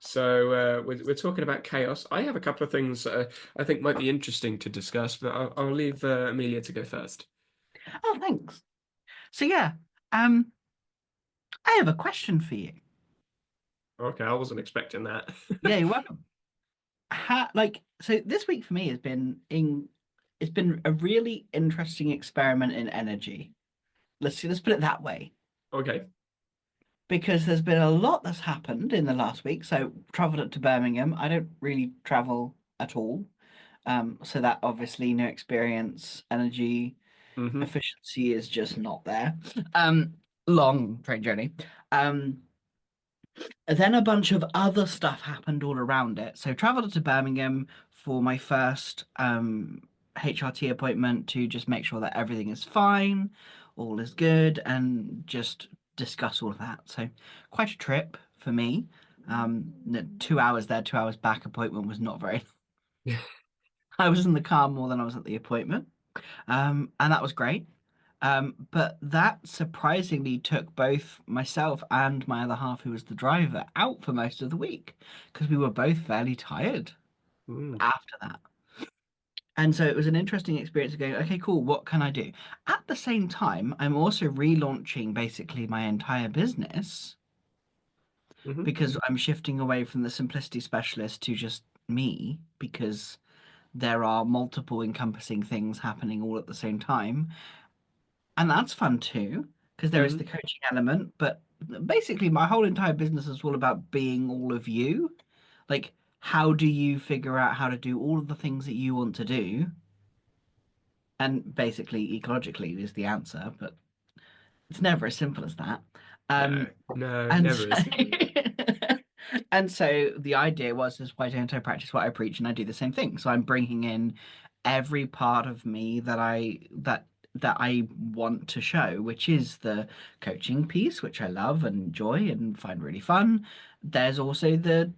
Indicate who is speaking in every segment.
Speaker 1: So we're talking about chaos. I have a couple of things I think might be interesting to discuss, but I'll leave Amelia to go first.
Speaker 2: Oh, thanks. So yeah, um, I have a question for you.
Speaker 1: Okay, I wasn't expecting that.
Speaker 2: Yeah, you're welcome. So this week for me it's been a really interesting experiment in energy. Let's put it that way.
Speaker 1: Okay.
Speaker 2: Because there's been a lot that's happened in the last week. So traveled up to Birmingham. I don't really travel at all. So that obviously no experience, energy
Speaker 1: Hmm.
Speaker 2: efficiency is just not there. Um, Long train journey. Um, Then a bunch of other stuff happened all around it. So traveled to Birmingham for my first HRT appointment to just make sure that everything is fine, all is good, and just discuss all of that. So quite a trip for me. The 2 hours there, 2 hours back appointment was not very. I was in the car more than I was at the appointment. And that was great. But that surprisingly took both myself and my other half, who was the driver, out for most of the week because we were both fairly tired
Speaker 1: Mm.
Speaker 2: after that. And so it was an interesting experience of going, okay, cool, what can I do? At the same time, I'm also relaunching basically my entire business
Speaker 1: Hmm.
Speaker 2: because I'm shifting away from the simplicity specialist to just me because there are multiple encompassing things happening all at the same time. And that's fun too, because there is the
Speaker 1: Hmm.
Speaker 2: coaching element. But basically, my whole entire business is all about being all of you. Like, how do you figure out how to do all of the things that you want to do? And basically, ecologically is the answer, but it's never as simple as that.
Speaker 1: No,
Speaker 2: Um,
Speaker 1: no, it
Speaker 2: and
Speaker 1: never
Speaker 2: so,
Speaker 1: is.
Speaker 2: and so the idea was, is why don't I practice what I preach and I do the same thing? So I'm bringing in every part of me that I want to show, which is the coaching piece, which I love and enjoy and find really fun. There's also the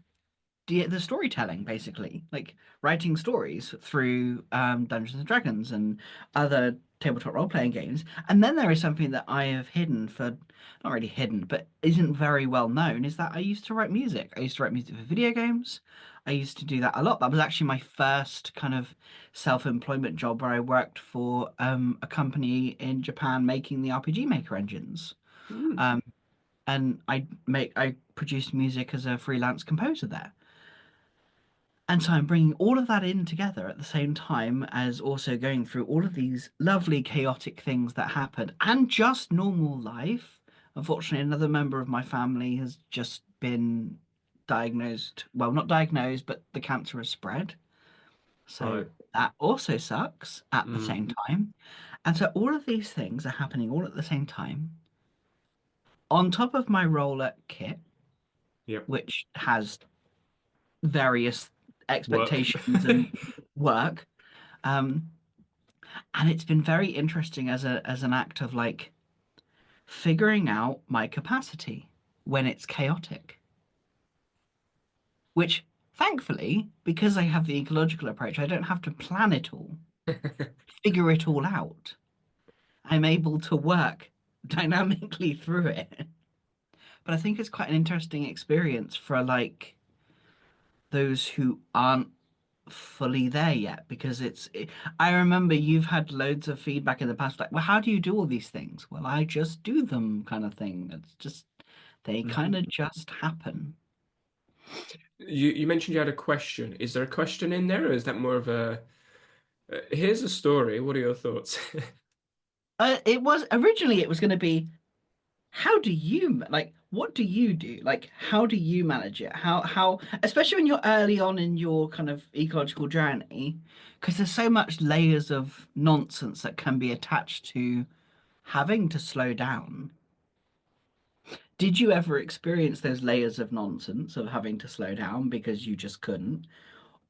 Speaker 2: storytelling, basically, like writing stories through Dungeons and Dragons and other tabletop role-playing games. And then there is something that I have hidden for, not really hidden, but isn't very well known, is that I used to write music. I used to write music for video games. I used to do that a lot. That was actually my first kind of self-employment job where I worked for a company in Japan making the RPG Maker engines.
Speaker 1: Mm.
Speaker 2: Um, and I produced music as a freelance composer there. And so I'm bringing all of that in together at the same time as also going through all of these lovely chaotic things that happened and just normal life. Unfortunately, another member of my family has just been diagnosed. Well, not diagnosed, but the cancer has spread. So
Speaker 1: Right.
Speaker 2: that also sucks at the
Speaker 1: Mm.
Speaker 2: same time. And so all of these things are happening all at the same time. On top of my role at Kit,
Speaker 1: Yep.
Speaker 2: which has various
Speaker 1: Work.
Speaker 2: expectations and work. Um, and it's been very interesting as an act of like figuring out my capacity when it's chaotic, which thankfully, because I have the ecological approach, I don't have to plan it all, figure it all out. I'm able to work dynamically through it. But I think it's quite an interesting experience for like those who aren't fully there yet because I remember you've had loads of feedback in the past like, well, how do you do all these things? Well, I just do them kind of thing. It's just they kind
Speaker 1: Mhm.
Speaker 2: of just happen.
Speaker 1: You mentioned you had a question. Is there a question in there, or is that more of a here's a story. What are your thoughts?
Speaker 2: It was originally it was going to be how do you like what do you do? Like how do you manage it? How especially when you're early on in your kind of ecological journey because there's so much layers of nonsense that can be attached to having to slow down. Did you ever experience those layers of nonsense of having to slow down because you just couldn't?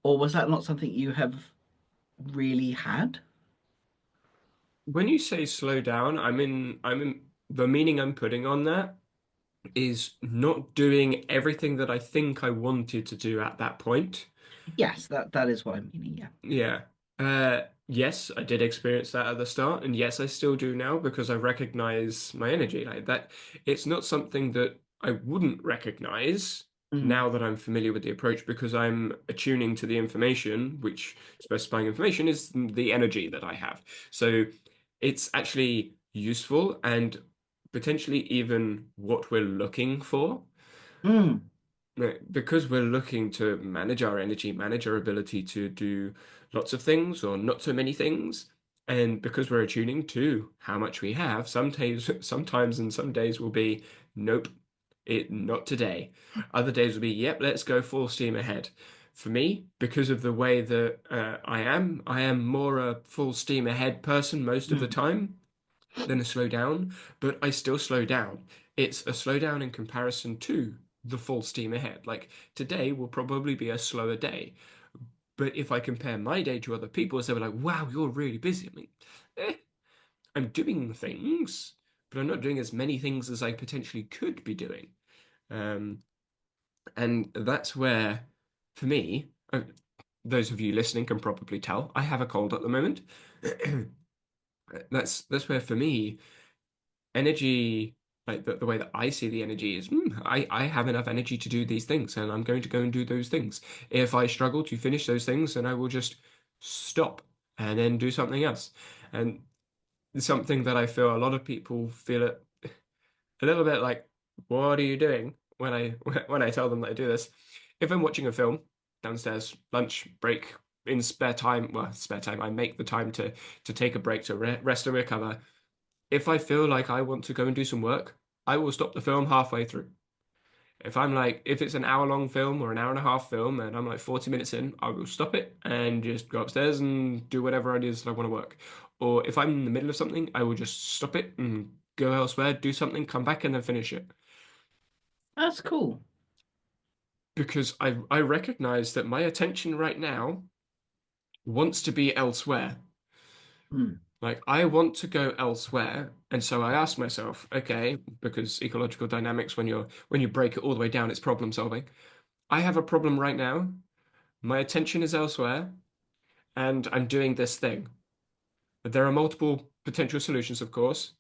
Speaker 2: Or was that not something you have really had?
Speaker 1: When you say slow down, I'm in the meaning I'm putting on that is not doing everything that I think I wanted to do at that point.
Speaker 2: Yes, that is what I'm meaning, yeah.
Speaker 1: Yeah. Yes, I did experience that at the start, and yes, I still do now because I recognize my energy like that. It's not something that I wouldn't recognize.
Speaker 2: Mm.
Speaker 1: now that I'm familiar with the approach because I'm attuning to the information, which specifying information is the energy that I have. So it's actually useful and potentially even what we're looking for.
Speaker 2: Mm.
Speaker 1: Because we're looking to manage our energy, manage our ability to do lots of things or not so many things, and because we're attuning to how much we have, some days, sometimes and some days will be, nope, not today. Other days will be, yep, let's go full steam ahead. For me, because of the way that I am more a full steam ahead person most of the
Speaker 2: Mm.
Speaker 1: time than a slow down, but I still slow down. It's a slowdown in comparison to the full steam ahead. Like today will probably be a slower day, but if I compare my day to other people's, they were like, "Wow, you're really busy." I mean, eh, I'm doing things, but I'm not doing as many things as I potentially could be doing. Um, and that's where, for me, those of you listening can probably tell, I have a cold at the moment. That's where for me energy, like the way that I see the energy is, I have enough energy to do these things, and I'm going to go and do those things. If I struggle to finish those things, then I will just stop and then do something else. And something that I feel a lot of people feel it a little bit like, what are you doing when I when I tell them that I do this? If I'm watching a film downstairs, lunch break in spare time, well, spare time, I make the time to take a break to rest and recover. If I feel like I want to go and do some work, I will stop the film halfway through. If it's an hour long film or an hour and a half film and I'm like 40 minutes in, I will stop it and just go upstairs and do whatever it is that I want to work. Or if I'm in the middle of something, I will just stop it and go elsewhere, do something, come back and then finish it.
Speaker 2: That's cool.
Speaker 1: Because I recognize that my attention right now wants to be elsewhere.
Speaker 2: Mm.
Speaker 1: Like I want to go elsewhere, and so I ask myself, okay, because ecological dynamics, when you break it all the way down, it's problem solving. I have a problem right now. My attention is elsewhere, and I'm doing this thing. But there are multiple potential solutions, of course.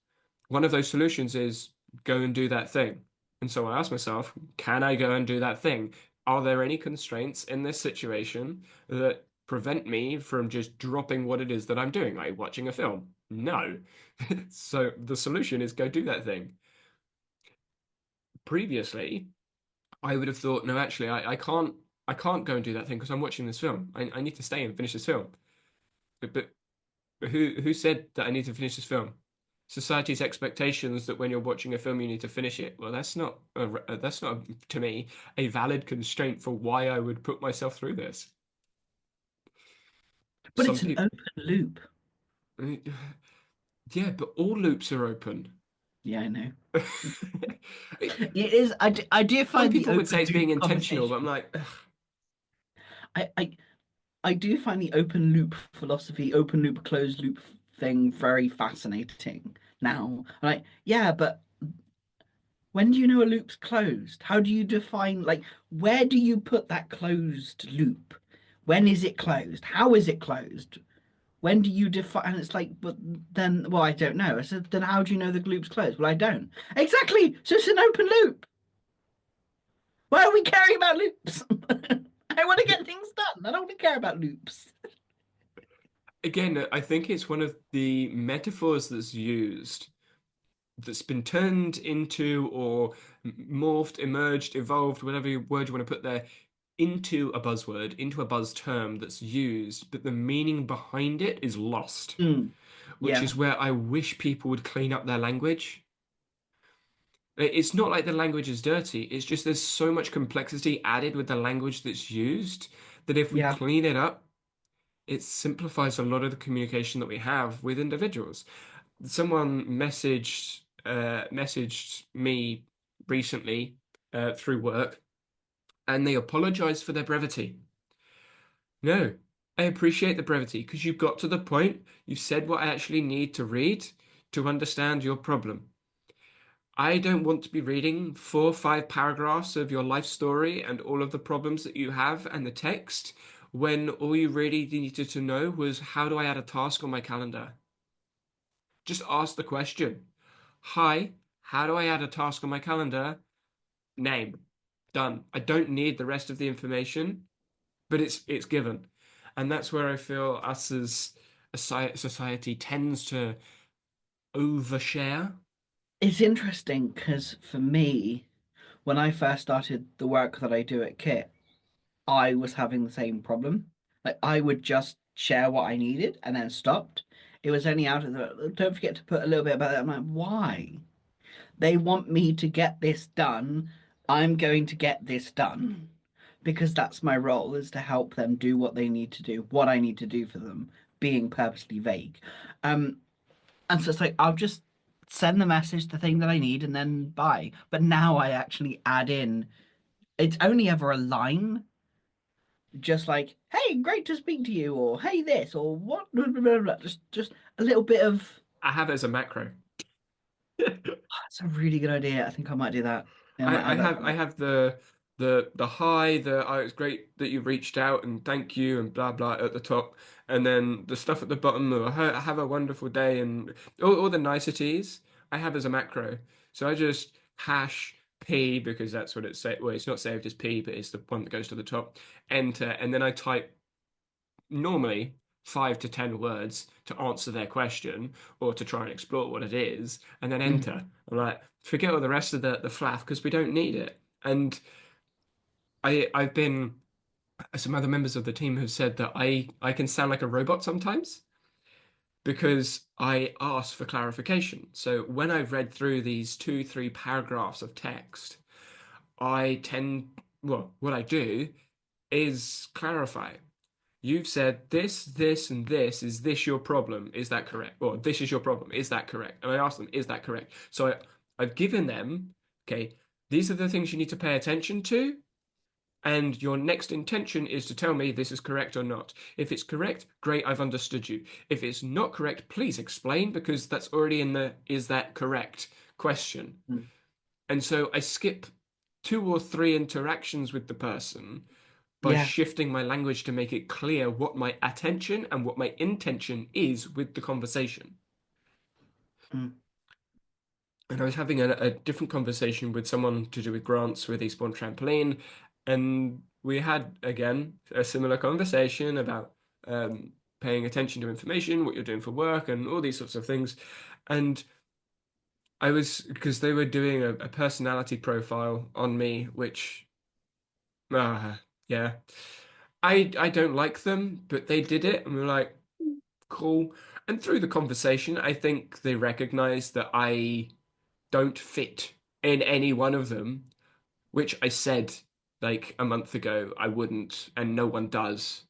Speaker 1: One of those solutions is go and do that thing. And so I ask myself, can I go and do that thing? Are there any constraints in this situation that prevent me from just dropping what it is that I'm doing, like watching a film? No. So the solution is go do that thing. Previously, I would have thought, no, actually, I can't go and do that thing because I'm watching this film. I need to stay and finish this film. But who said that I need to finish this film? Society's expectations that when you're watching a film you need to finish it. Well, that's not to me a valid constraint for why I would put myself through this.
Speaker 2: But
Speaker 1: Some
Speaker 2: it's an
Speaker 1: people,
Speaker 2: open loop.
Speaker 1: yeah, but all loops are open.
Speaker 2: Yeah, I know. It is. I do
Speaker 1: Some
Speaker 2: find the
Speaker 1: people would say
Speaker 2: open
Speaker 1: it's
Speaker 2: loop
Speaker 1: being intentional, but I'm
Speaker 2: conversation.
Speaker 1: like, ugh,
Speaker 2: I, I I do find the open loop philosophy, open loop, closed loop thing very fascinating now. Like, yeah, but when do you know a loop's closed? How do you define, like, where do you put that closed loop? When is it closed? How is it closed? When do you define? And it's like, but then, well, I don't know. I said, then how do you know the loop's closed? Well, I don't. Exactly. So it's an open loop. Why are we caring about loops? I want to get things done. I don't want to care about loops.
Speaker 1: again, I think it's one of the metaphors that's used that's been turned into or morphed, emerged, evolved, whatever word you want to put there, into a buzzword, into a buzz term that's used, but the meaning behind it is lost,
Speaker 2: Mm,
Speaker 1: which
Speaker 2: yeah.
Speaker 1: is where I wish people would clean up their language. It's not like the language is dirty, it's just there's so much complexity added with the language that's used that if we
Speaker 2: Yeah.
Speaker 1: clean it up, it simplifies a lot of the communication that we have with individuals. Someone messaged me recently through work, and they apologized for their brevity. No, I appreciate the brevity because you've got to the point. You've said what I actually need to read to understand your problem. I don't want to be reading 4 or 5 paragraphs of your life story and all of the problems that you have and the text when all you really needed to know was how do I add a task on my calendar? Just ask the question. Hi, how do I add a task on my calendar? Name. Done. I don't need the rest of the information, but it's given. And that's where I feel us as a society tends to overshare.
Speaker 2: It's interesting because for me, when I first started the work that I do at Kit, I was having the same problem. Like I would just share what I needed and then stopped. It was only out of the, don't forget to put a little bit about that. I'm like, why? They want me to get this done. I'm going to get this done because that's my role is to help them do what they need to do, what I need to do for them, being purposely vague. Um, and so it's like I'll just send the message, the thing that I need, and then bye. But now I actually add in, it's only ever a line, just like, hey, great to speak to you, or hey this, or what blah, blah, blah, blah. Just a little bit of
Speaker 1: I have it as a macro.
Speaker 2: that's a really good idea. I think I might do that. Yeah, I might
Speaker 1: I
Speaker 2: add that
Speaker 1: have
Speaker 2: to
Speaker 1: I
Speaker 2: it.
Speaker 1: have the hi, the oh, it's great that you've reached out and thank you and blah blah at the top, and then the stuff at the bottom of have a wonderful day and all the niceties I have as a macro. So I just hash P because that's what it's saved. Well, it's not saved as P, but it's the one that goes to the top. Enter, and then I type normally 5 to 10 words to answer their question or to try and explore what it is, and then
Speaker 2: Mm,
Speaker 1: enter. I'm like, forget all the rest of the fluff because we don't need it. And I've been some other members of the team have said that I can sound like a robot sometimes because I ask for clarification. So when I've read through these 2, 3 paragraphs of text, well, what I do is clarify. You've said this, this, and this. Is this your problem? Is that correct? Or this is your problem. Is that correct? And I ask them, is that correct? So I've given them, okay, these are the things you need to pay attention to. And your next intention is to tell me this is correct or not. If it's correct, great, I've understood you. If it's not correct, please explain because that's already in the is that correct question.
Speaker 2: mm.
Speaker 1: And so I skip 2 or 3 interactions with the person by
Speaker 2: Yeah.
Speaker 1: shifting my language to make it clear what my attention and what my intention is with the conversation.
Speaker 2: Mm.
Speaker 1: And I was having a different conversation with someone to do with grants with Eastbourne Trampoline, and we had again a similar conversation about paying attention to information, what you're doing for work, and all these sorts of things. And I was because they were doing a personality profile on me, which yeah, I don't like them, but they did it, and we were like, cool. And through the conversation, I think they recognized that I don't fit in any one of them, which I said like a month ago I wouldn't, and no one does.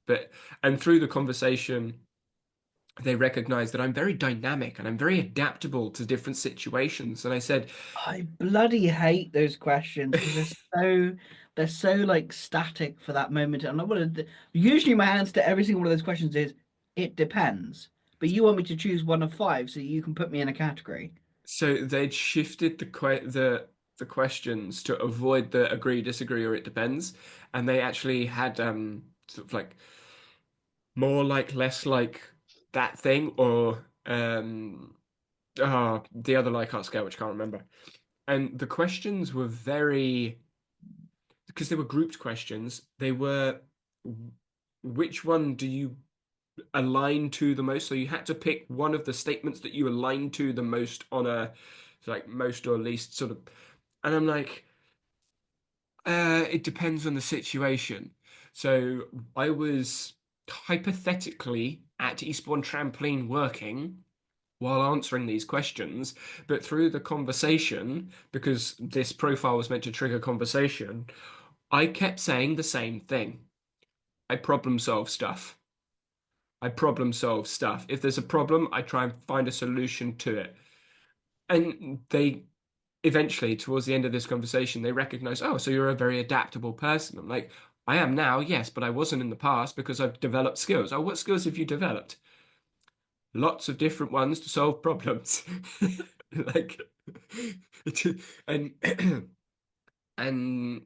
Speaker 1: But and through the conversation, they recognize that I'm very dynamic and I'm very adaptable to different situations. And I said,
Speaker 2: I bloody hate those questions because they're so like static for that moment. And I want to usually my answer to every single one of those questions is it depends. But you want me to choose one of five so you can put me in a category.
Speaker 1: so they'd shifted the questions to avoid the agree, disagree, or it depends, and they actually had sort of like more like less like that thing or the other Likert scale, which I can't remember. And the questions were very because they were grouped questions. They were which one do you align to the most? So you had to pick one of the statements that you align to the most on a like most or least sort of. And I'm like, it depends on the situation. So I was hypothetically at Eastbourne Trampoline working while answering these questions, but through the conversation, because this profile was meant to trigger conversation, I kept saying the same thing. I problem solve stuff. I problem solve stuff. If there's a problem, I try and find a solution to it. And they eventually, towards the end of this conversation, they recognize, oh, so you're a very adaptable person. I'm like, I am now, yes, but I wasn't in the past because I've developed skills. Oh, what skills have you developed? Lots of different ones to solve problems. Like, and and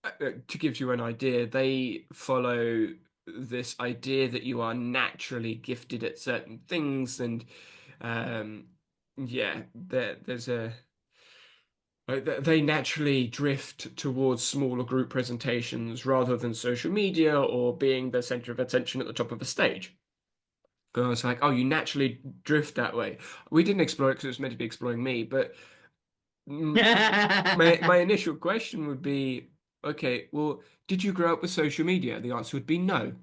Speaker 1: to give you an idea, they follow this idea that you are naturally gifted at certain things, and um, yeah, there's a They naturally drift towards smaller group presentations rather than social media or being the center of attention at the top of a stage. And I was like, oh, you naturally drift that way. We didn't explore it because it was meant to be exploring me, but mm, my initial question would be, okay, well, did you grow up with social media? The answer would be no.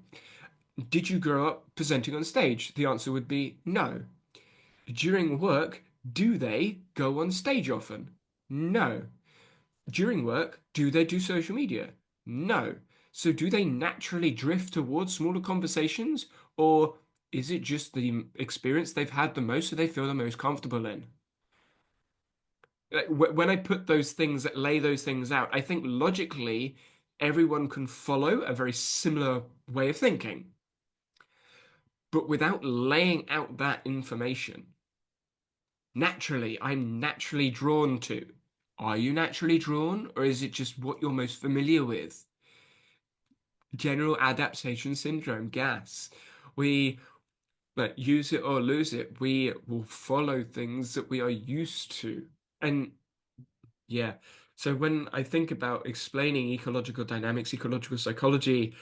Speaker 1: Did you grow up presenting on stage? The answer would be no. During work, do they go on stage often? No. During work, do they do social media? No. So do they naturally drift towards smaller conversations, or is it just the experience they've had the most so they feel the most comfortable in? Like, when I put those things, lay those things out, I think logically everyone can follow a very similar way of thinking. But without laying out that information, naturally, I'm naturally drawn to. Are you naturally drawn, or is it just what you're most familiar with? General adaptation syndrome, gas. We use it or lose it. We will follow things that we are used to. And yeah, so when I think about explaining ecological dynamics, ecological psychology,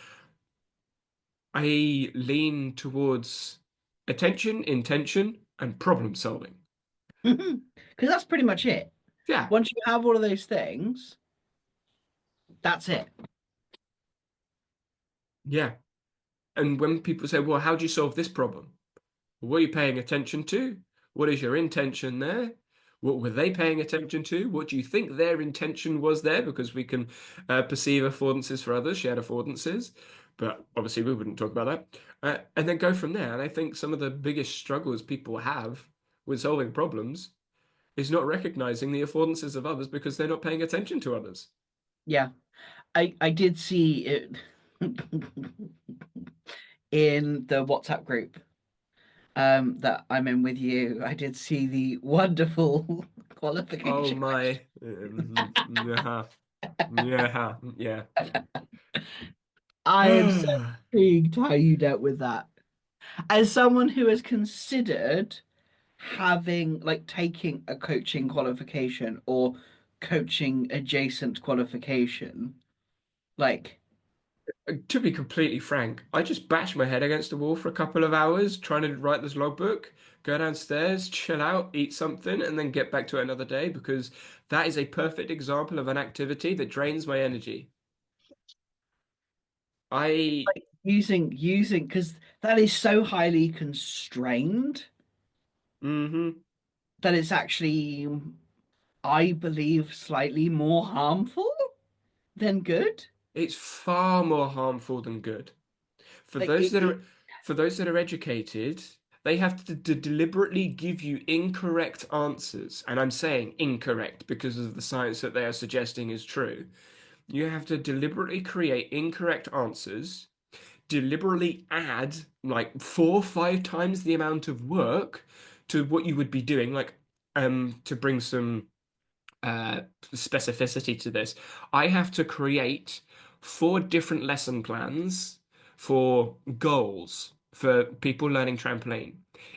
Speaker 1: I lean towards attention, intention, and problem solving.
Speaker 2: Because that's pretty much it.
Speaker 1: Yeah,
Speaker 2: Once you have all of those things, that's it.
Speaker 1: yeah. And when people say, well, how do you solve this problem? What are you paying attention to? What is your intention there? What were they paying attention to? What do you think their intention was there? Because we can perceive affordances for others, shared affordances, but obviously we wouldn't talk about that. And then go from there. And I think some of the biggest struggles people have with solving problems is not recognizing the affordances of others because they're not paying attention to others.
Speaker 2: Yeah. I did see it in the WhatsApp group that I'm in with you. I did see the wonderful
Speaker 1: Oh
Speaker 2: qualification question.
Speaker 1: my, yeah, yeah, yeah.
Speaker 2: I am so intrigued how you dealt with that. As someone who has considered having like taking a coaching qualification or coaching adjacent qualification, like
Speaker 1: To be completely frank, I just bashed my head against the wall for a couple of hours trying to write this logbook, go downstairs, chill out, eat something, and then get back to it another day because that is a perfect example of an activity that drains my energy. I,
Speaker 2: using because that is so highly constrained
Speaker 1: hmm
Speaker 2: that it's actually, I believe, slightly more harmful than good.
Speaker 1: it's far more harmful than good. For
Speaker 2: Like
Speaker 1: those
Speaker 2: it,
Speaker 1: that
Speaker 2: it
Speaker 1: are, for those that are educated, they have to deliberately give you incorrect answers, and I'm saying incorrect because of the science that they are suggesting is true. You have to deliberately create incorrect answers, deliberately add like 4 or 5 times the amount of work to what you would be doing, like to bring some specificity to this. I have to create 4 different lesson plans for goals for people learning trampoline.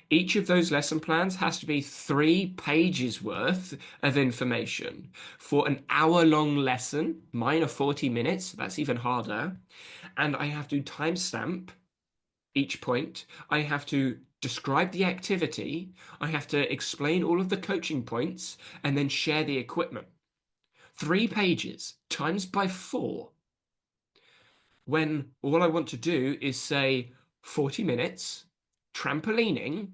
Speaker 1: Each of those lesson plans has to be 3 pages worth of information for an hour-long lesson. Mine are 40 minutes. That's even harder. And I have to timestamp each point. I have to describe the activity. I have to explain all of the coaching points and then share the equipment. 3 pages times by 4 when all I want to do is say 40 minutes, trampolining,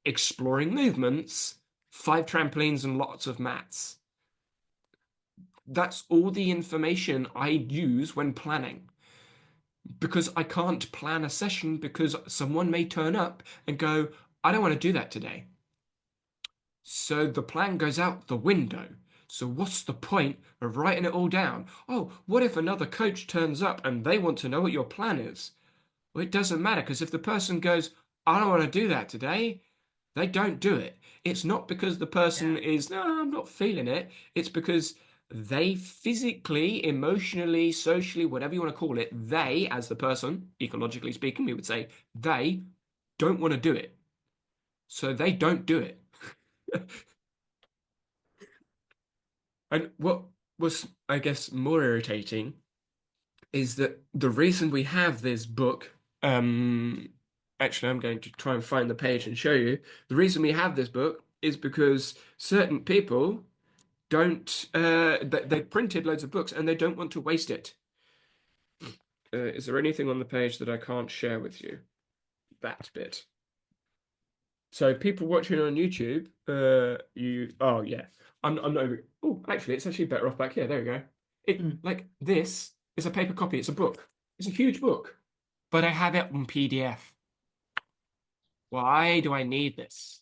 Speaker 1: exploring movements, 5 trampolines and lots of mats. That's all the information I use when planning because I can't plan a session because someone may turn up and go, I don't want to do that today. So the plan goes out the window. So what's the point of writing it all down? Oh, what if another coach turns up and they want to know what your plan is? Well, it doesn't matter because if the person goes, I don't want to do that today, they don't do it. It's not because the person
Speaker 2: yeah.
Speaker 1: is, no, I'm not feeling it. It's because they physically, emotionally, socially, whatever you want to call it, they, as the person, ecologically speaking, we would say, they don't want to do it. So they don't do it. And what was, I guess, more irritating is that the reason we have this book, actually, I'm going to try and find the page and show you. The reason we have this book is because certain people don't, they printed loads of books and they don't want to waste it. Is there anything on the page that I can't share with you? That bit. So people watching on YouTube, oh yeah, I'm not even, oh, actually, it's actually better off back here. There we go.
Speaker 2: Hmm.
Speaker 1: Like this is a paper copy. It's a book. It's a huge book, but I have it on PDF. Why do I need this?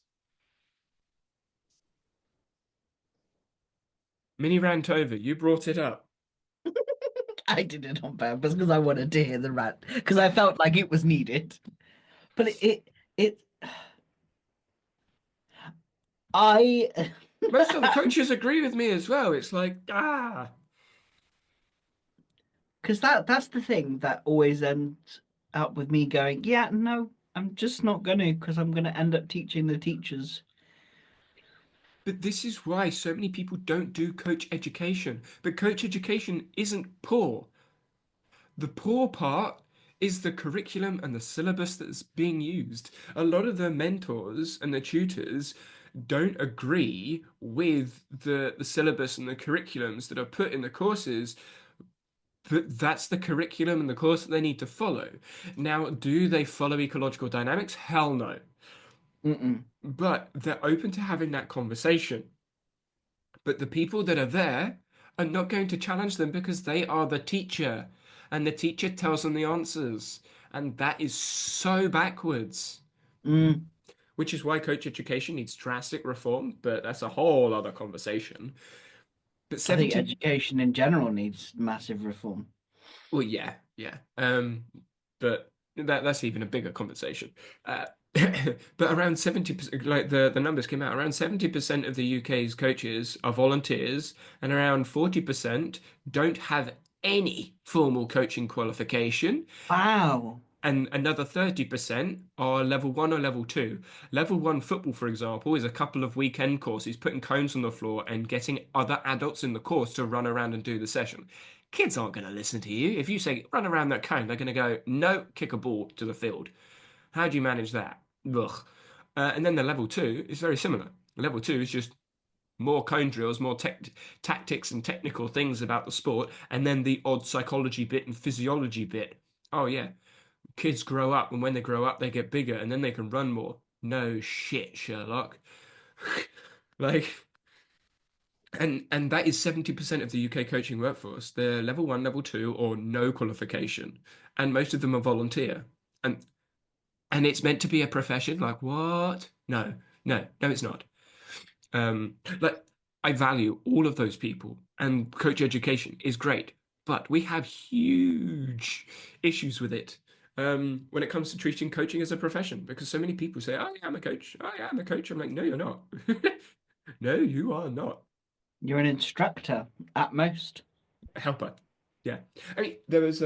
Speaker 1: Mini rant over. You brought it up.
Speaker 2: I did it on purpose because I wanted to hear the rant because I felt like it was needed. But it I
Speaker 1: Most of the coaches agree with me as well. It's like, ah,
Speaker 2: because that's the thing that always ends up with me going, yeah, no, I'm just not gonna because I'm gonna end up teaching the teachers.
Speaker 1: but this is why so many people don't do coach education. But coach education isn't poor. The poor part is the curriculum and the syllabus that's being used. A lot of the mentors and the tutors don't agree with the syllabus and the curriculums that are put in the courses, but that's the curriculum and the course that they need to follow. Now, do they follow ecological dynamics? Hell no.
Speaker 2: Mm-mm.
Speaker 1: But they're open to having that conversation. But the people that are there are not going to challenge them because they are the teacher and the teacher tells them the answers. And that is so backwards,
Speaker 2: Mm.
Speaker 1: which is why coach education needs drastic reform, but that's a whole other conversation. But
Speaker 2: I think
Speaker 1: 70,
Speaker 2: education in general needs massive reform.
Speaker 1: well, yeah, yeah. But that's even a bigger conversation. Uh, but around 70%, like the numbers came out, around 70% of the UK's coaches are volunteers, and around 40% don't have any formal coaching qualification,
Speaker 2: Wow.
Speaker 1: and another 30% are level one or level two. Level one football, for example, is a couple of weekend courses, putting cones on the floor and getting other adults in the course to run around and do the session. Kids aren't going to listen to you. If you say run around that cone, they're going to go, no, kick a ball to the field. How do you manage that? Ugh. And then the level two is very similar. Level two is just more cone drills, more tactics and technical things about the sport, and then the odd psychology bit and physiology bit. Oh, yeah, kids grow up, and when they grow up, they get bigger, and then they can run more. No shit, Sherlock. Like, and that is 70% of the UK coaching workforce. They're level one, level two, or no qualification, and most of them are volunteer. And it's meant to be a profession. Like, what? No, no, no, it's not. Like, I value all of those people, and coach education is great, but we have huge issues with it when it comes to treating coaching as a profession, because so many people say, "I am a coach. I am a coach." I'm like, "No, you're not. No, you are not.
Speaker 2: You're an instructor at most.
Speaker 1: A helper." Yeah. I mean, there was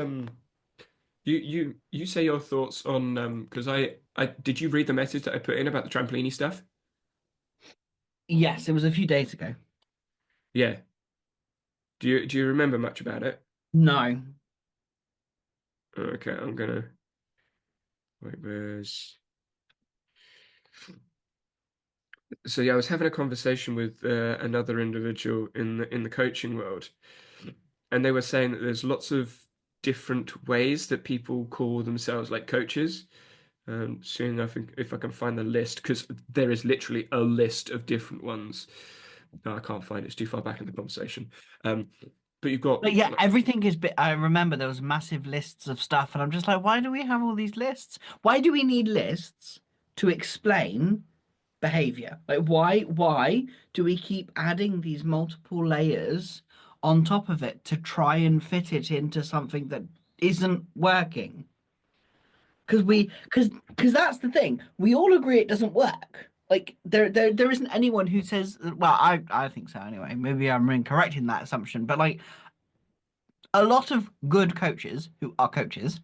Speaker 1: you say your thoughts on because I did you read the message that I put in about the trampolini stuff?
Speaker 2: Yes, it was a few days ago.
Speaker 1: Yeah. Do you remember much about it?
Speaker 2: No.
Speaker 1: Okay, I'm gonna wait, where's so yeah, I was having a conversation with another individual in the coaching world, and they were saying that there's lots of different ways that people call themselves like coaches. Seeing if I can find the list, because there is literally a list of different ones. No, I can't find it. It's too far back in the conversation. Um, but you've got
Speaker 2: But yeah, everything is bit. I remember there was massive lists of stuff, and I'm just like, why do we have all these lists? Why do we need lists to explain behavior? Like, why do we keep adding these multiple layers on top of it to try and fit it into something that isn't working? Because that's the thing. We all agree it doesn't work. Like there isn't anyone who says, well, I think so anyway. Maybe I'm incorrect in that assumption, but like a lot of good coaches who are coaches.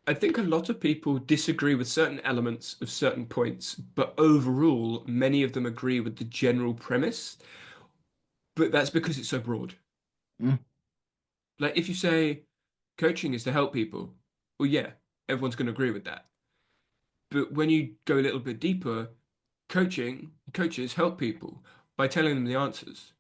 Speaker 1: I think a lot of people disagree with certain elements of certain points, but overall, many of them agree with the general premise. but that's because it's so broad.
Speaker 2: Mm,
Speaker 1: Like if you say coaching is to help people, well, yeah, everyone's going to agree with that. But when you go a little bit deeper, coaches help people by telling them the answers.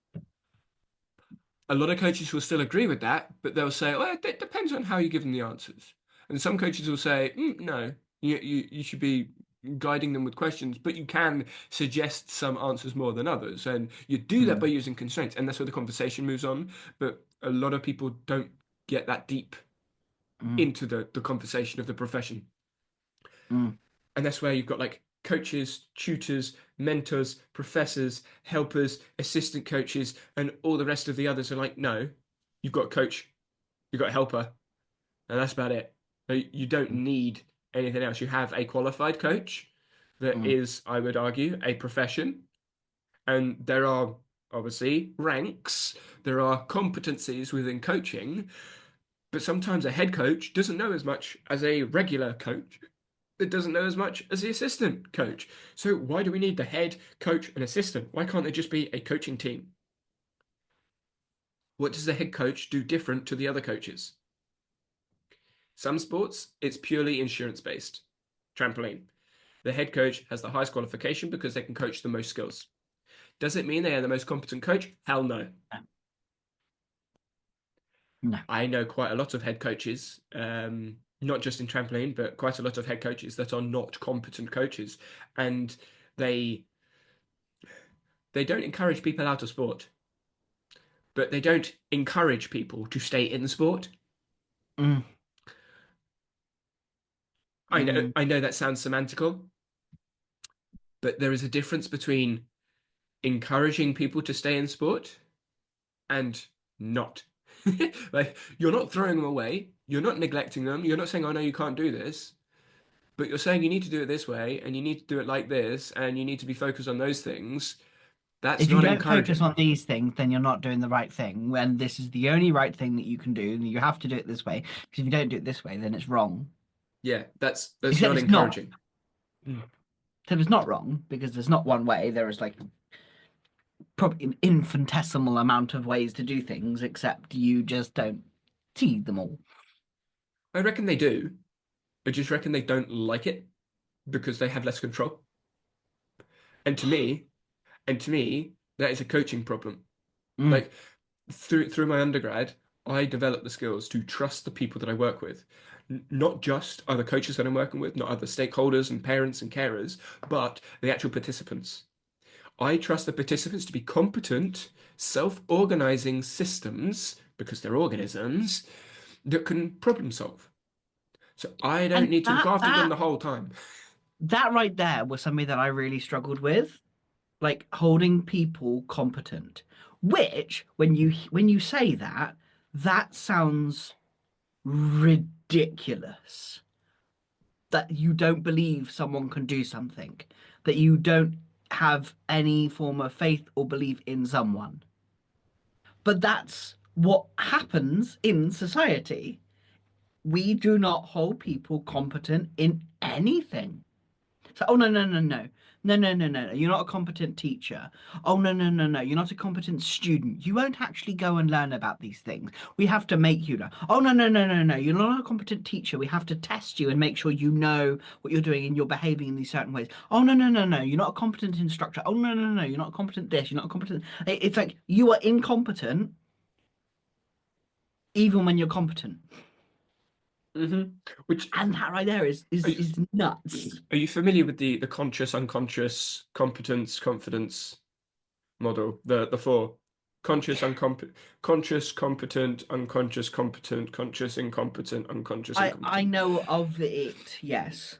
Speaker 1: A lot of coaches will still agree with that, but they'll say, well, it depends on how you give them the answers. And some coaches will say, no, you should be guiding them with questions, but you can suggest some answers more than others. And you do that by
Speaker 2: mm,
Speaker 1: using constraints. And that's where the conversation moves on. But a lot of people don't get that deep
Speaker 2: mm,
Speaker 1: into the conversation of the profession.
Speaker 2: mm,
Speaker 1: And that's where you've got like coaches, tutors, mentors, professors, helpers, assistant coaches, and all the rest of the others are like, no, you've got a coach, you've got a helper, and that's about it. You don't
Speaker 2: mm,
Speaker 1: need anything else. You have a qualified coach that
Speaker 2: mm.
Speaker 1: is, I would argue, a profession, and there are obviously ranks, there are competencies within coaching, but sometimes a head coach doesn't know as much as a regular coach that doesn't know as much as the assistant coach. So why do we need the head coach and assistant? Why can't there just be a coaching team? What does the head coach do different to the other coaches? Some sports, it's purely insurance based. Trampoline. The head coach has the highest qualification because they can coach the most skills. Does it mean they are the most competent coach? Hell no.
Speaker 2: No.
Speaker 1: I know quite a lot of head coaches, not just in trampoline, but quite a lot of head coaches that are not competent coaches, and they they don't encourage people out of sport, but they don't encourage people to stay in the sport.
Speaker 2: Mm,
Speaker 1: I know
Speaker 2: mm.
Speaker 1: I know that sounds semantical, but there is a difference between encouraging people to stay in sport and not. Like you're not throwing them away, you're not neglecting them, you're not saying, "Oh no, you can't do this." But you're saying you need to do it this way and you need to do it like this and you need to be focused on those things. That's
Speaker 2: If you
Speaker 1: not
Speaker 2: don't focus
Speaker 1: encouraging.
Speaker 2: on these things, then you're not doing the right thing. When this is the only right thing that you can do, and you have to do it this way. Because if you don't do it this way, then it's wrong.
Speaker 1: Yeah, that's
Speaker 2: Except
Speaker 1: not
Speaker 2: it's not.
Speaker 1: encouraging.
Speaker 2: Except it's not wrong because there's not one way. There is like probably an infinitesimal amount of ways to do things, except you just don't see them all.
Speaker 1: I reckon they do. I just reckon they don't like it because they have less control. And to me, that is a coaching problem.
Speaker 2: Mm,
Speaker 1: Like through my undergrad, I developed the skills to trust the people that I work with. Not just other coaches that I'm working with, not other stakeholders and parents and carers, but the actual participants. I trust the participants to be competent, self-organizing systems, because they're organisms, that can problem solve. So I don't
Speaker 2: and
Speaker 1: need to look
Speaker 2: that
Speaker 1: after them
Speaker 2: that
Speaker 1: the whole time.
Speaker 2: that right there was something that I really struggled with, like holding people competent. Which, when you say that, that sounds ridiculous. That you don't believe someone can do something, that you don't have any form of faith or belief in someone. But that's what happens in society. We do not hold people competent in anything. So, oh no, no, no, no. No, no, no, no, no. You're not a competent teacher. Oh no, no, no, no. You're not a competent student. You won't actually go and learn about these things. We have to make you learn. Oh no, no, no, no, no. You're not a competent teacher. We have to test you and make sure you know what you're doing and you're behaving in these certain ways. Oh no, no, no, no. You're not a competent instructor. Oh no, no, no. You're not a competent this. You're not a competent. It's like you are incompetent even when you're competent.
Speaker 1: Which
Speaker 2: And that right there is
Speaker 1: are
Speaker 2: is
Speaker 1: you,
Speaker 2: is nuts.
Speaker 1: are you familiar with the conscious, unconscious, competence, confidence model? The four: conscious, conscious, competent, unconscious, competent, conscious, incompetent, unconscious,
Speaker 2: I
Speaker 1: incompetent.
Speaker 2: know of it, yes.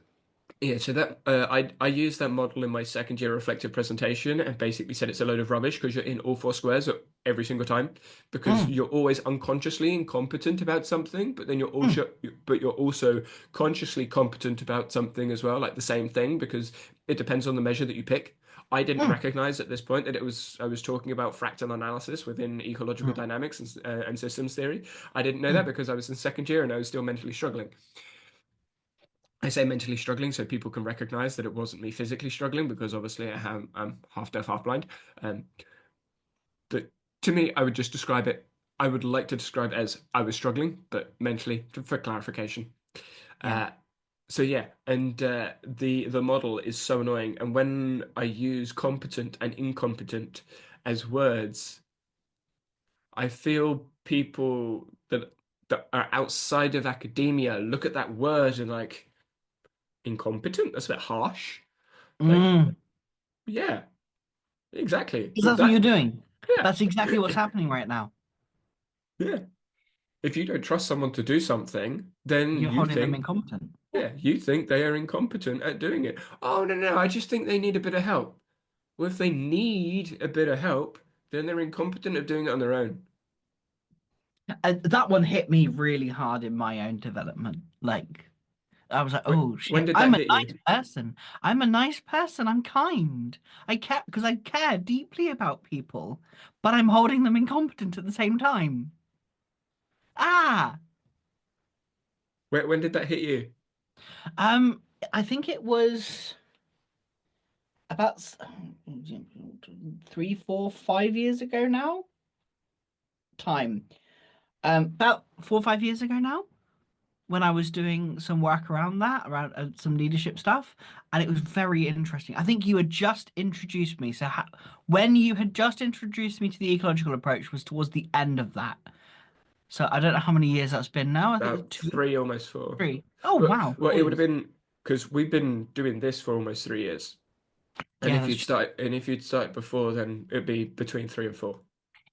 Speaker 1: Yeah, so that I used that model in my second year reflective presentation and basically said it's a load of rubbish because you're in all four squares every single time because
Speaker 2: Mm,
Speaker 1: you're always unconsciously incompetent about something, but then
Speaker 2: mm,
Speaker 1: you're also consciously competent about something as well, like the same thing because it depends on the measure that you pick. I didn't
Speaker 2: mm,
Speaker 1: recognize at this point that it was I was talking about fractal analysis within ecological
Speaker 2: mm,
Speaker 1: dynamics and systems theory. I didn't know that
Speaker 2: mm.
Speaker 1: because I was in second year and I was still mentally struggling. I say mentally struggling so people can recognize that it wasn't me physically struggling because obviously I'm half deaf, half blind. Um, but To me, I would just describe it. I would like to describe it as I was struggling, but mentally, for clarification.
Speaker 2: Yeah.
Speaker 1: Uh, so yeah, and the model is so annoying. And when I use competent and incompetent as words, I feel people that are outside of academia look at that word and like incompetent. That's a bit harsh. Like,
Speaker 2: Mm.
Speaker 1: yeah, exactly.
Speaker 2: Because that's what you're
Speaker 1: That,
Speaker 2: doing.
Speaker 1: yeah,
Speaker 2: That's exactly what's happening right now.
Speaker 1: yeah. If you don't trust someone to do something, then
Speaker 2: You're
Speaker 1: you
Speaker 2: holding them
Speaker 1: think,
Speaker 2: incompetent. Yeah.
Speaker 1: yeah, you think they are incompetent at doing it. Oh, no, no, I just think they need a bit of help. Well, if they need a bit of help, then they're incompetent at doing it on their own.
Speaker 2: And that one hit me really hard in my own development. Like, I was like, oh
Speaker 1: When
Speaker 2: shit,
Speaker 1: did
Speaker 2: I'm
Speaker 1: that
Speaker 2: a
Speaker 1: hit
Speaker 2: nice
Speaker 1: you?
Speaker 2: person. I'm a nice person. I'm kind. I care because I care deeply about people, but I'm holding them incompetent at the same time. Ah,
Speaker 1: When did that hit you?
Speaker 2: um, I think it was about 3, 4, 5 years ago now. Time. About 4 or 5 years ago now, when I was doing some work around that, around some leadership stuff, and it was very interesting. I think you had just introduced me. So when you had just introduced me to the ecological approach was towards the end of that. So I don't know how many years that's been now. I think it's
Speaker 1: About
Speaker 2: two,
Speaker 1: three, almost four.
Speaker 2: 3. Oh
Speaker 1: Well,
Speaker 2: wow,
Speaker 1: well, it would have
Speaker 2: 4 years.
Speaker 1: been because we've been doing this for almost 3 years. And
Speaker 2: Yeah,
Speaker 1: if
Speaker 2: that's
Speaker 1: you'd
Speaker 2: true.
Speaker 1: start, and if you'd started before, then it'd be between 3 and 4.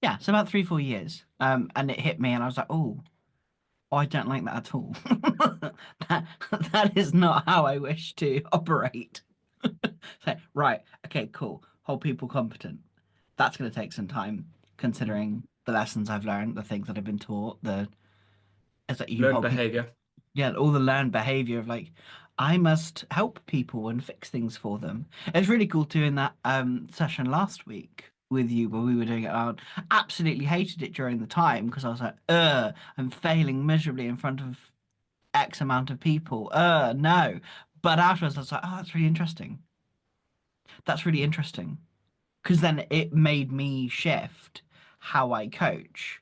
Speaker 2: Yeah, so about 3, 4 years. And it hit me, and I was like, oh. I don't like that at all. That that is not how I wish to operate. So, right, okay, cool. Hold people competent. That's going to take some time, considering the lessons I've learned, the things that I've been taught. The is that you
Speaker 1: Learned
Speaker 2: hold people,
Speaker 1: behavior.
Speaker 2: yeah, all the learned behavior of like, I must help people and fix things for them. It was really cool doing that session last week with you where we were doing it. I absolutely hated it during the time because I was like, I'm failing miserably in front of X amount of people. No. But afterwards, I was like, oh, that's really interesting. That's really interesting. Because then it made me shift how I coach.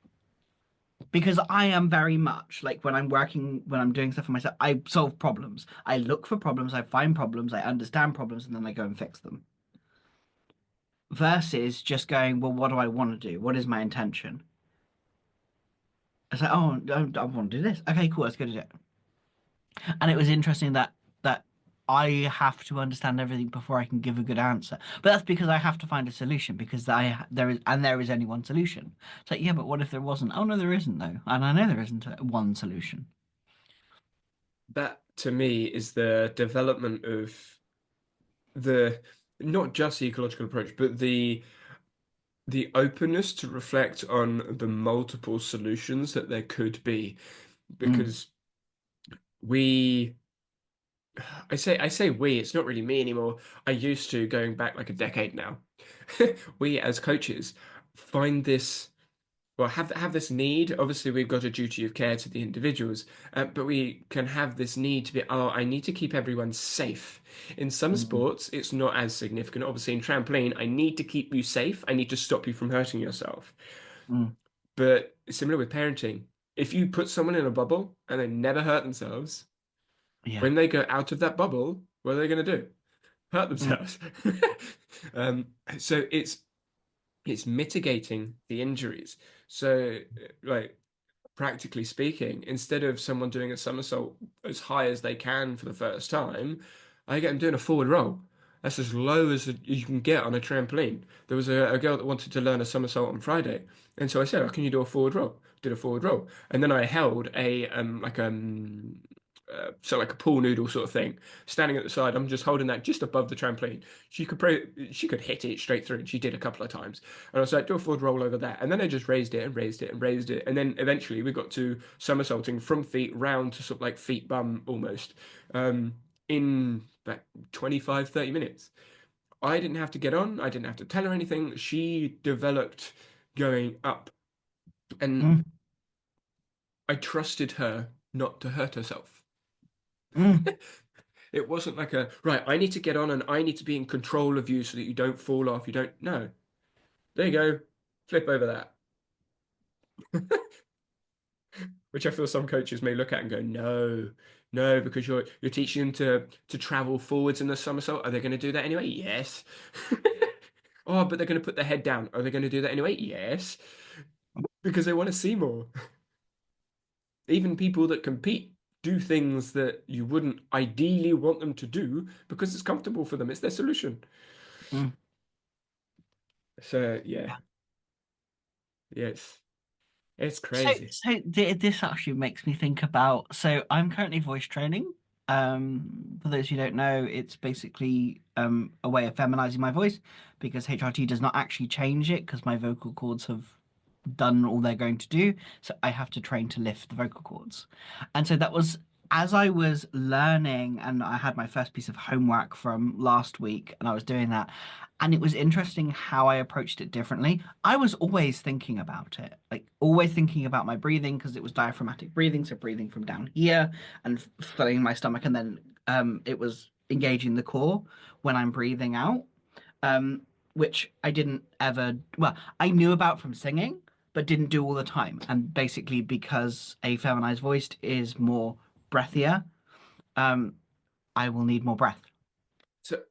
Speaker 2: Because I am very much like when I'm working, when I'm doing stuff for myself, I solve problems. I look for problems, I find problems, I understand problems, and then I go and fix them. Versus just going, well, what do I want to do? What is my intention? It's like, oh, I want to do this. Okay, cool, let's go do it. And it was interesting that I have to understand everything before I can give a good answer. But that's because I have to find a solution because there is only one solution. It's like, yeah, but what if there wasn't? Oh no, there isn't though. And I know there isn't one solution.
Speaker 1: That to me is the development of the not just the ecological approach, but the openness to reflect on the multiple solutions that there could be.
Speaker 2: Mm,
Speaker 1: Because we I say we, it's not really me anymore. I used to going back like a decade now. We as coaches find this well have this need. Obviously, we've got a duty of care to the individuals, but we can have this need to be, oh, I need to keep everyone safe. In some
Speaker 2: mm,
Speaker 1: sports, it's not as significant. Obviously, in trampoline, I need to keep you safe. I need to stop you from hurting yourself.
Speaker 2: mm.
Speaker 1: But similar with parenting, if you put someone in a bubble and they never hurt themselves,
Speaker 2: Yeah.
Speaker 1: when they go out of that bubble, what are they going to do? Hurt
Speaker 2: Mm,
Speaker 1: themselves. So it's mitigating the injuries. So like practically speaking, instead of someone doing a somersault as high as they can for the first time, I get them doing a forward roll. That's as low as you can get on a trampoline. There was a girl that wanted to learn a somersault on Friday, and so I said, "Oh, can you do a forward roll?" Did a forward roll, and then I held a so like a pool noodle sort of thing, standing at the side. I'm just holding that just above the trampoline. She could hit it straight through, and she did a couple of times. And I was like, do a forward roll over that. And then I just raised it and raised it and raised it. And then eventually we got to somersaulting from feet round to sort of like feet bum almost in like 25, 30 minutes. I didn't have to get on. I didn't have to tell her anything. She developed going up. And
Speaker 2: mm,
Speaker 1: I trusted her not to hurt herself.
Speaker 2: mm,
Speaker 1: It wasn't like a, right, I need to get on and I need to be in control of you so that you don't fall off. You don't, no. There you go. Flip over that. Which I feel some coaches may look at and go, no, no, because you're teaching them to travel forwards in the somersault. Are they going to do that anyway? Yes. Oh, but they're going to put their head down. Are they going to do that anyway? Yes. Because they want to see more. Even people that compete do things that you wouldn't ideally want them to do because it's comfortable for them. It's their solution.
Speaker 2: Mm.
Speaker 1: So yeah, yeah, it's
Speaker 2: So,
Speaker 1: crazy.
Speaker 2: this actually makes me think about. So, I'm currently voice training. For those who don't know, it's basically a way of feminizing my voice because HRT does not actually change it because my vocal cords have done all they're going to do. So I have to train to lift the vocal cords. And so that was as I was learning, and I had my first piece of homework from last week, and I was doing that. And it was interesting how I approached it differently. I was always thinking about it, like always thinking about my breathing because it was diaphragmatic breathing, so breathing from down here and filling my stomach, and then it was engaging the core when I'm breathing out. Um, which I didn't ever, well, I knew about from singing, but didn't do all the time. And basically, because a feminized voice is more breathier, um, I will need more breath.
Speaker 1: So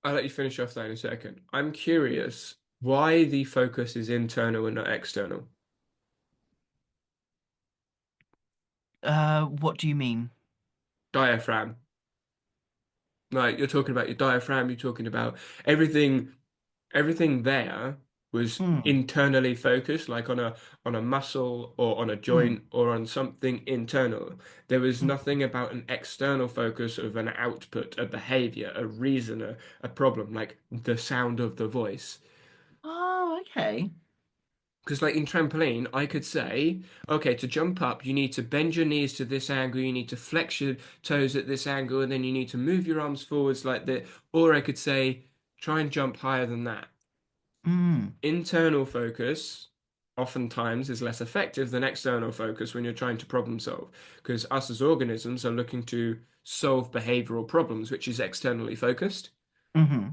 Speaker 1: I'll let you finish off that in a second. I'm curious why the focus is internal and not external.
Speaker 2: What do you mean?
Speaker 1: Diaphragm. Like you're talking about your diaphragm, you're talking about everything everything there was
Speaker 2: Mm,
Speaker 1: internally focused, like on a muscle or on a
Speaker 2: mm,
Speaker 1: joint or on something internal. There was
Speaker 2: mm.
Speaker 1: nothing about an external focus of an output, a behavior, a reason, a problem, like the sound of the voice.
Speaker 2: Oh, okay.
Speaker 1: Because, like in trampoline, I could say, okay, to jump up, you need to bend your knees to this angle, you need to flex your toes at this angle, and then you need to move your arms forwards like that. Or I could say, try and jump higher than that.
Speaker 2: Mm,
Speaker 1: Internal focus oftentimes is less effective than external focus when you're trying to problem solve. Because us as organisms are looking to solve behavioral problems, which is externally focused.
Speaker 2: hmm.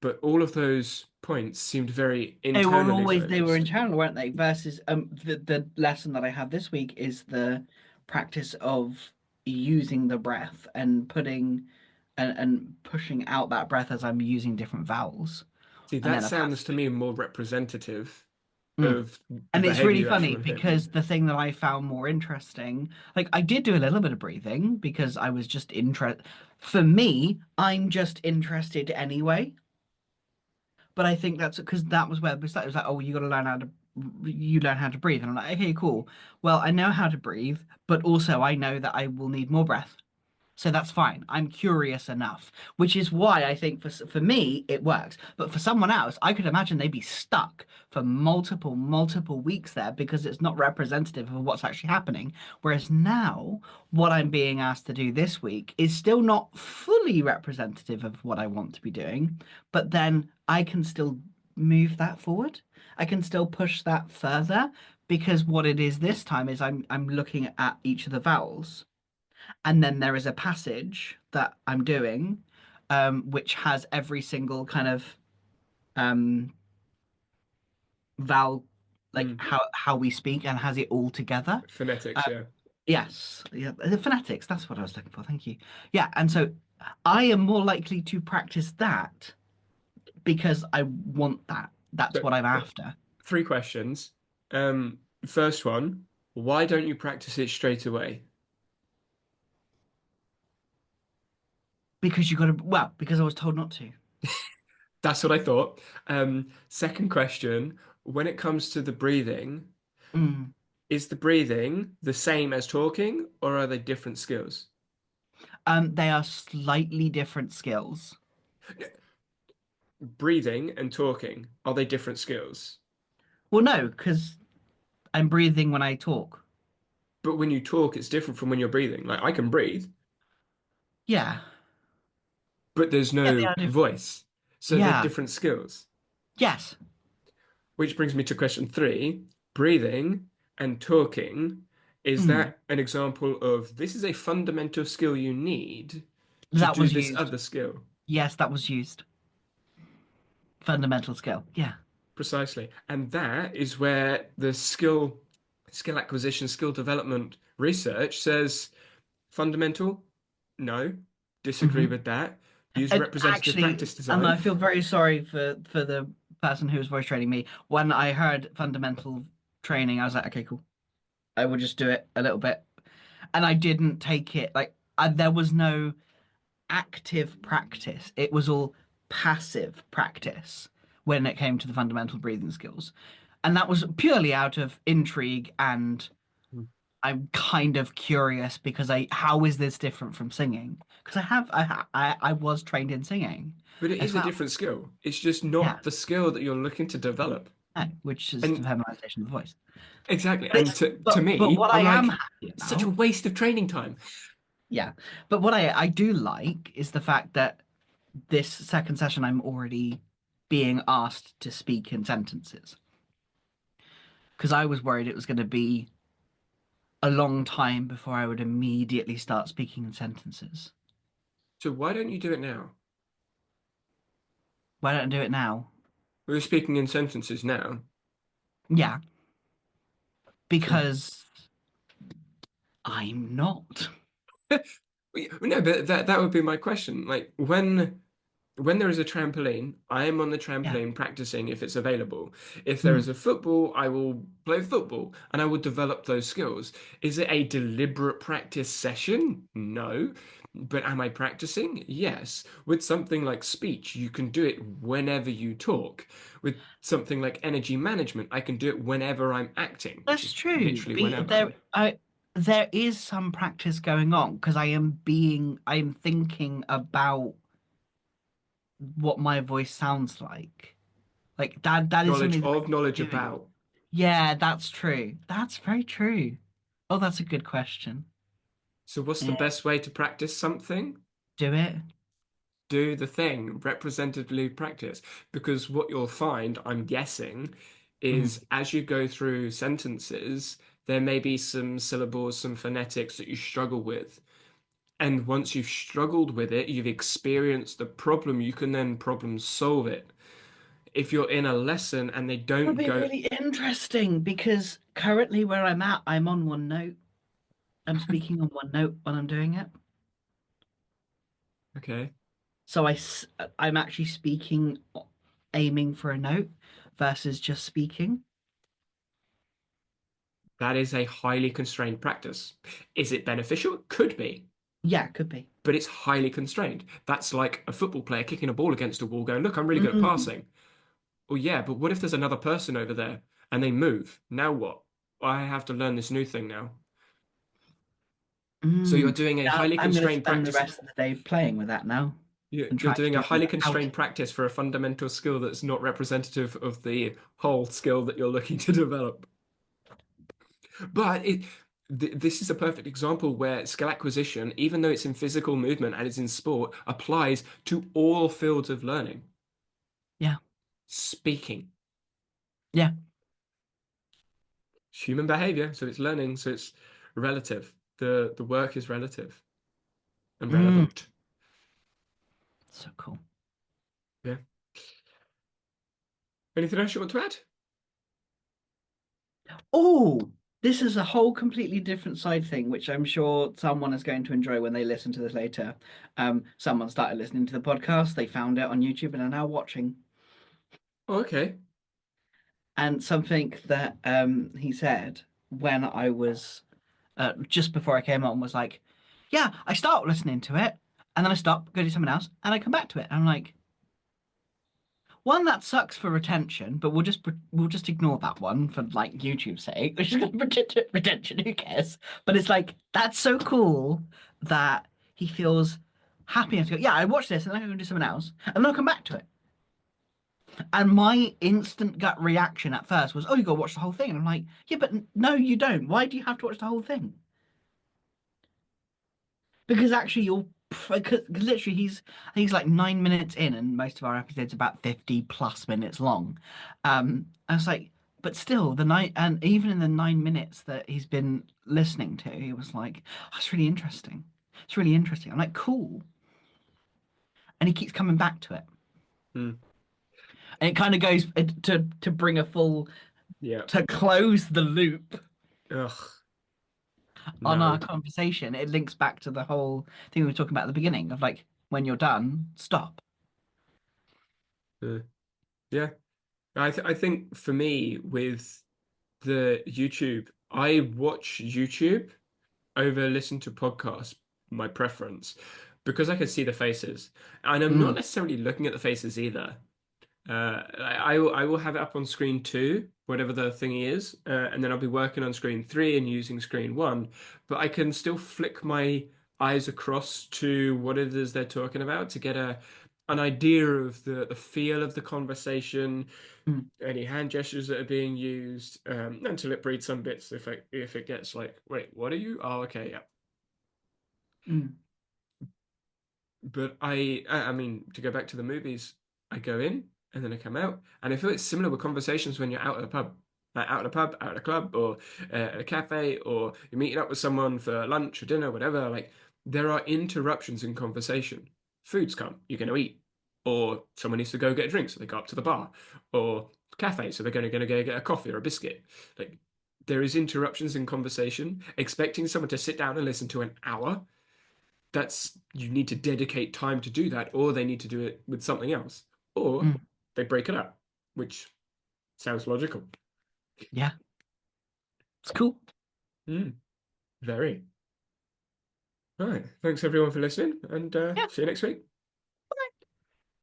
Speaker 1: But all of those points seemed very internally
Speaker 2: They were
Speaker 1: focused.
Speaker 2: internal, weren't they? Versus the lesson that I had this week is the practice of using the breath and putting and pushing out that breath as I'm using different vowels.
Speaker 1: See,
Speaker 2: And
Speaker 1: that
Speaker 2: then a
Speaker 1: sounds to
Speaker 2: passage.
Speaker 1: me more representative
Speaker 2: Mm.
Speaker 1: of the
Speaker 2: And it's
Speaker 1: behavior
Speaker 2: really
Speaker 1: you actually
Speaker 2: funny
Speaker 1: want to hit.
Speaker 2: because the thing that I found more interesting, like I did do a little bit of breathing because I was just interested. For me, I'm just interested anyway. But I think that's because that was where it was like, oh, you got to learn how to, you learn how to breathe. And I'm like, okay, cool. Well, I know how to breathe, but also I know that I will need more breath. So that's fine. I'm curious enough, which is why I think for me it works. But for someone else, I could imagine they'd be stuck for multiple weeks there because it's not representative of what's actually happening. Whereas now, what I'm being asked to do this week is still not fully representative of what I want to be doing, but then I can still move that forward. I can still push that further because what it is this time is I'm looking at each of the vowels. And then there is a passage that I'm doing, which has every single kind of um, vowel, like
Speaker 1: Mm.
Speaker 2: how we speak, and has it all together. Uh,
Speaker 1: Phonetics, yeah.
Speaker 2: yes, yeah, the phonetics. That's what I was looking for. Thank you. Yeah, and so I am more likely to practice that because I want that. That's
Speaker 1: So,
Speaker 2: what I'm
Speaker 1: uh,
Speaker 2: after.
Speaker 1: three questions. First one, why don't you practice it straight away?
Speaker 2: Because you got to, well, because I was told not to.
Speaker 1: That's what I thought. Second question, when it comes to the breathing,
Speaker 2: Mm.
Speaker 1: is the breathing the same as talking, or are they different skills?
Speaker 2: They are slightly different skills.
Speaker 1: Breathing and talking, are they different skills?
Speaker 2: Well, no, because I'm breathing when I talk.
Speaker 1: But when you talk, it's different from when you're breathing. Like I can breathe,
Speaker 2: Yeah.
Speaker 1: but there's
Speaker 2: Yeah, they
Speaker 1: no
Speaker 2: are different.
Speaker 1: voice. So they're
Speaker 2: Yeah.
Speaker 1: different skills.
Speaker 2: Yes.
Speaker 1: Which brings me to question three. Breathing and talking, is
Speaker 2: Mm.
Speaker 1: that an example of this is a fundamental skill you need to
Speaker 2: That
Speaker 1: do
Speaker 2: was
Speaker 1: this
Speaker 2: used.
Speaker 1: other skill?
Speaker 2: Yes, that was used. Fundamental skill. Yeah.
Speaker 1: Precisely. And that is where the skill acquisition, skill development research says fundamental, no, disagree
Speaker 2: Hmm.
Speaker 1: with that. Use
Speaker 2: And
Speaker 1: representative
Speaker 2: actually,
Speaker 1: practice
Speaker 2: and
Speaker 1: design.
Speaker 2: I feel very sorry for the person who was voice training me. When I heard fundamental training, I was like, okay, cool. I will just do it a little bit. And I didn't take it like there was no active practice. It was all passive practice when it came to the fundamental breathing skills. And that was purely out of intrigue and I'm kind of curious because how is this different from singing? Because I was trained in singing
Speaker 1: But it
Speaker 2: as
Speaker 1: is a
Speaker 2: well.
Speaker 1: different skill. It's just
Speaker 2: Yeah,
Speaker 1: not the skill that you're looking to develop.
Speaker 2: no, which is the
Speaker 1: And
Speaker 2: feminization of the voice.
Speaker 1: exactly.
Speaker 2: But
Speaker 1: And to
Speaker 2: but
Speaker 1: me,
Speaker 2: what I
Speaker 1: I'm
Speaker 2: am
Speaker 1: like,
Speaker 2: happy
Speaker 1: such a
Speaker 2: about,
Speaker 1: waste of training time.
Speaker 2: yeah. But what I do like is the fact that this second session I'm already being asked to speak in sentences because I was worried it was going to be a long time before I would immediately start speaking in sentences.
Speaker 1: So why don't you do it now?
Speaker 2: Why don't I do it now?
Speaker 1: We're speaking in sentences now.
Speaker 2: Yeah,
Speaker 1: So
Speaker 2: because I'm not.
Speaker 1: no, but that would be my question. Like when there is a trampoline, I am on the
Speaker 2: Yeah.
Speaker 1: trampoline practicing if it's available. If there is
Speaker 2: Mm.
Speaker 1: a football, I will play football and I will develop those skills. Is it a deliberate practice session? No. But am I practicing? Yes. With something like speech, you can do it whenever you talk. With something like energy management, I can do it whenever I'm acting, which
Speaker 2: That's
Speaker 1: is
Speaker 2: true.
Speaker 1: literally whenever.
Speaker 2: There is some practice going on because I am thinking about what my voice sounds like. Like that is
Speaker 1: Knowledge
Speaker 2: something that
Speaker 1: of, knowledge
Speaker 2: I'm doing.
Speaker 1: about.
Speaker 2: Yeah, that's true. That's very true. Oh, that's a good question.
Speaker 1: So what's the
Speaker 2: Yeah,
Speaker 1: best way to practice something?
Speaker 2: do it.
Speaker 1: Do the thing, representatively practice. Because what you'll find, I'm guessing,
Speaker 2: Mm.
Speaker 1: is as you go through sentences, there may be some syllables, some phonetics that you struggle with. And once you've struggled with it, you've experienced the problem, you can then problem solve it. If you're in a lesson and they
Speaker 2: It'll
Speaker 1: don't
Speaker 2: be
Speaker 1: go,
Speaker 2: really interesting because currently where I'm at, I'm on one note. I'm speaking on one note when I'm doing it.
Speaker 1: okay,
Speaker 2: So I'm actually speaking, aiming for a note versus just speaking.
Speaker 1: that is a highly constrained practice. Is it beneficial? It could be,
Speaker 2: Yeah, could be.
Speaker 1: but it's highly constrained. That's like a football player kicking a ball against a wall going, look, I'm really good at
Speaker 2: Mm,
Speaker 1: passing. Well, yeah, but what if there's another person over there and they move? Now what? I have to learn this new thing now. So you're
Speaker 2: mm.
Speaker 1: doing a
Speaker 2: Now
Speaker 1: highly
Speaker 2: I'm going to
Speaker 1: constrained
Speaker 2: spend the
Speaker 1: practice.
Speaker 2: rest of the day playing with that now and
Speaker 1: You're
Speaker 2: trying
Speaker 1: doing
Speaker 2: to
Speaker 1: a
Speaker 2: do
Speaker 1: highly
Speaker 2: how to.
Speaker 1: constrained practice for a fundamental skill that's not representative of the whole skill that you're looking to develop. But this is a perfect example where skill acquisition, even though it's in physical movement and it's in sport, applies to all fields of learning.
Speaker 2: Yeah,
Speaker 1: Speaking,
Speaker 2: yeah.
Speaker 1: it's human behavior, so it's learning, so it's relative. The work is relative and
Speaker 2: Mm,
Speaker 1: relevant.
Speaker 2: so cool.
Speaker 1: Yeah. Anything else you want to add?
Speaker 2: Oh, this is a whole completely different side thing, which I'm sure someone is going to enjoy when they listen to this later. Someone started listening to the podcast, they found it on YouTube and are now watching.
Speaker 1: Oh, okay.
Speaker 2: And something that he said when I was just before I came on was like, "Yeah, I start listening to it, and then I stop, go do something else, and I come back to it." And I'm like, one that sucks for retention, but we'll just ignore that one for like YouTube's sake. We're just gonna retention. Who cares? But it's like that's so cool that he feels happy enough to go, "Yeah, I watch this, and then I can do something else, and then I'll come back to it." And my instant gut reaction at first was, "Oh, you gotta watch the whole thing." And I'm like, "Yeah, but no, you don't. Why do you have to watch the whole thing?" Because actually, because literally I think he's like 9 minutes in, and most of our episodes about 50 plus minutes long. I was like, but still, the night, and even in the 9 minutes that he's been listening to, he was like, oh, "It's really interesting. It's really interesting." I'm like, "Cool," and he keeps coming back to it.
Speaker 1: Hmm.
Speaker 2: And it kind of goes to bring a full
Speaker 1: Yeah.
Speaker 2: to close the loop
Speaker 1: Ugh.
Speaker 2: on our
Speaker 1: No.
Speaker 2: conversation. It links back to the whole thing we were talking about at the beginning of like when you're done, stop.
Speaker 1: Uh, yeah. I think for me with the YouTube, I watch YouTube over listen to podcasts, my preference, because I can see the faces. And I'm not
Speaker 2: Mm,
Speaker 1: necessarily looking at the faces either. I will have it up on screen two, whatever the thingy is, and then I'll be working on screen three and using screen one. But I can still flick my eyes across to what it is they're talking about to get a an idea of the feel of the conversation,
Speaker 2: mm,
Speaker 1: any hand gestures that are being used, until it breeds some bits. If it gets like, wait, what are you? Oh, okay, yeah.
Speaker 2: mm,
Speaker 1: But I mean, to go back to the movies, I go in and then I come out, and I feel it's similar with conversations when you're out at a pub, like out at a pub, out at a club, or at a cafe, or you're meeting up with someone for lunch or dinner, whatever. Like there are interruptions in conversation. Food's come, you're going to eat, or someone needs to go get a drink, so they go up to the bar, or cafe, so they're going to go get a coffee or a biscuit. Like there is interruptions in conversation. Expecting someone to sit down and listen to an hour, that's you need to dedicate time to do that, or they need to do it with something else, or
Speaker 2: mm.
Speaker 1: they break it up, which sounds logical.
Speaker 2: Yeah, it's cool.
Speaker 1: Mm, very. All right. Thanks everyone for listening, and
Speaker 2: Yeah.
Speaker 1: see you next week.